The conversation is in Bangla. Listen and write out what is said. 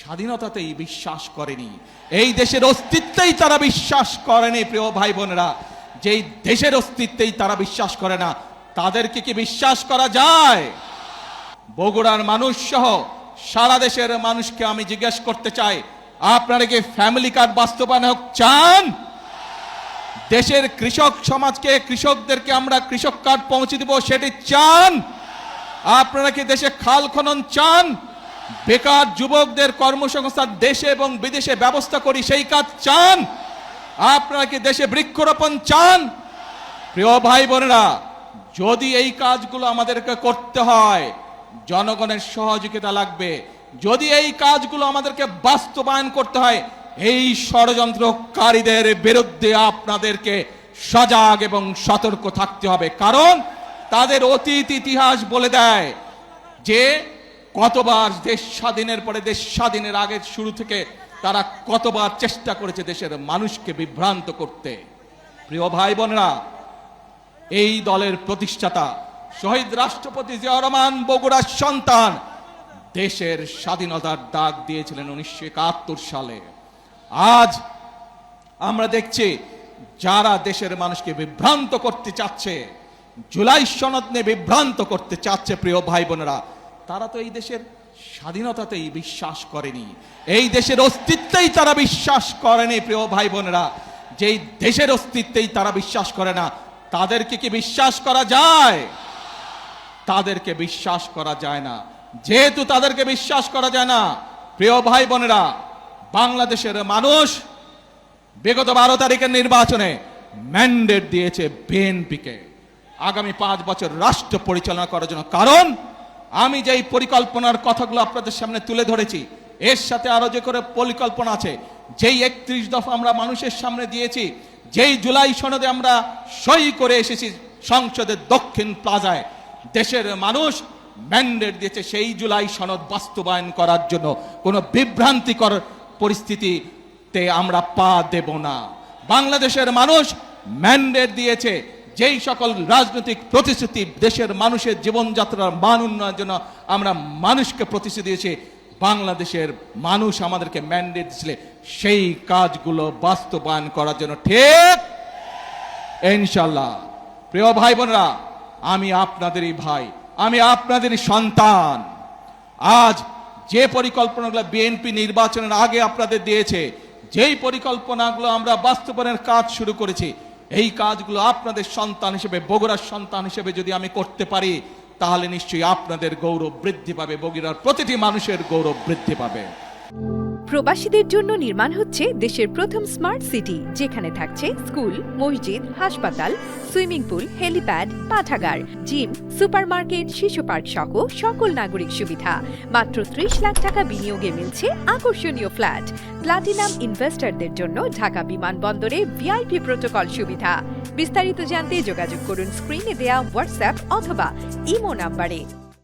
স্বাধীনতাতেই বিশ্বাস করেনি, এই দেশের অস্তিত্বেই তারা বিশ্বাস করেনি। প্রিয় ভাই বোনেরা, যেই দেশের অস্তিত্বেই তারা বিশ্বাস করে না, তাদেরকে কি বিশ্বাস করা যায়? বগুড়ার মানুষ সহ সারা দেশের মানুষকে আমি জিজ্ঞেস করতে চাই, আপনারা কি ফ্যামিলি কার্ড বাস্তবায়ন হোক চান? দেশের কৃষক সমাজকে, কৃষকদেরকে আমরা কৃষক কার্ড পৌঁছে দিব, সেটি চান? আপনারা কি দেশে খাল খনন চান? বেকার যুবকদের কর্মসংস্থান দেশে এবং বিদেশে ব্যবস্থা করি, সেই কাজ চান? আপনারা কি দেশে বৃক্ষরোপণ চান? প্রিয় ভাই বোনেরা, যদি এই কাজগুলো আমাদেরকে করতে হয়, জনগণের সহযোগিতা লাগবে। যদি এই কাজগুলো আমাদেরকে বাস্তবায়ন করতে হয়, এই ষড়যন্ত্রকারীদের বিরুদ্ধে আপনাদেরকে সজাগ এবং সতর্ক থাকতে হবে। কারণ তাদের অতীত ইতিহাস বলে দেয় যে কতবার দেশ স্বাধীনের পরে, দেশ স্বাধীনের আগের শুরু থেকে তারা কতবার চেষ্টা করেছে দেশের মানুষকে বিভ্রান্ত করতে। প্রিয় ভাই বোনেরা, এই দলের প্রতিষ্ঠাতা শহীদ রাষ্ট্রপতি জিয়াউর রহমান বগুড়ার সন্তান, দেশের স্বাধীনতার ডাক দিয়েছিলেন 1971 সালে। আজ আমরা দেখছি যারা দেশের মানুষকে বিভ্রান্ত করতে চাচ্ছে, জুলাই সনদ নিয়ে বিভ্রান্ত করতে চাচ্ছে, প্রিয় ভাই বোনেরা, তারা তো এই দেশের স্বাধীনতাতেই বিশ্বাস করেনি, এই দেশের অস্তিত্বেই তারা বিশ্বাস করেনি। প্রিয় ভাই বোনেরা, যেই দেশের অস্তিত্বেই তারা বিশ্বাস করে না, তাদেরকে কি বিশ্বাস করা যায়? তাদেরকে বিশ্বাস করা যায় না। যেহেতু তাদেরকে বিশ্বাস করা যায় না, প্রিয় ভাই বোনেরা, বাংলাদেশের মানুষ বিগত 12 তারিখের নির্বাচনে ম্যান্ডেট দিয়েছে বিএনপিকে আগামী 5 বছর রাষ্ট্র পরিচালনা করার জন্য। কারণ আমি যেই পরিকল্পনার কথাগুলো আপনাদের সামনে তুলে ধরেছি, এর সাথে আরো যে করে পরিকল্পনা আছে, যেই 31 দফা আমরা মানুষের সামনে দিয়েছি, যেই জুলাই সনদে আমরা সই করে এসেছি সংসদের দক্ষিণ প্লাজায়, দেশের মানুষ ম্যান্ডেট দিয়েছে সেই জুলাই সনদ বাস্তবায়ন করার জন্য। কোনো বিভ্রান্তিকর পরিস্থিতিতে আমরা পা দেব না। বাংলাদেশের মানুষ ম্যান্ডেট দিয়েছে যেই সকল রাজনৈতিক প্রতিশ্রুতি দেশের মানুষের জীবনযাত্রার মান উন্নয়নের জন্য আমরা মানুষকে প্রতিশ্রুতি দিয়েছি, বাংলাদেশের মানুষ আমাদেরকে ম্যান্ডেট দিয়েছিল সেই কাজগুলো বাস্তবায়ন করার জন্য। ঠিক ইনশাআল্লাহ। প্রিয় ভাই বোনেরা, আমি আপনাদেরই ভাই, আমি আপনাদেরই সন্তান। আজ যে পরিকল্পনাগুলো বিএনপি নির্বাচনের আগে আপনাদের দিয়েছে, যেই পরিকল্পনাগুলো আমরা বাস্তবায়নের কাজ শুরু করেছি, এই কাজগুলো আপনাদের সন্তান হিসেবে, বগুড়ার সন্তান হিসেবে যদি আমি করতে পারি, তাহলে নিশ্চয়ই আপনাদের গৌরব বৃদ্ধি পাবে, বগুড়ার প্রতিটি মানুষের গৌরব বৃদ্ধি পাবে। প্রবাসীদের জন্য নির্মাণ হচ্ছে দেশের প্রথম স্মার্ট সিটি, যেখানে থাকছে স্কুল, মসজিদ, হাসপাতাল, সুইমিং পুল, হেলিপ্যাড, পাঠাগার, জিম, সুপারমার্কেট, শিশু পার্ক সহ সকল নাগরিক সুবিধা। মাত্র 30 লাখ টাকা বিনিয়োগে মিলছে আকর্ষণীয় ফ্ল্যাট। প্লাটিনাম ইনভেস্টরদের জন্য ঢাকা বিমানবন্দরে ভিআইপি প্রোটোকল সুবিধা। বিস্তারিত জানতে যোগাযোগ করুন স্ক্রিনে দেয়া হোয়াটসঅ্যাপ অথবা ইমো নাম্বারে।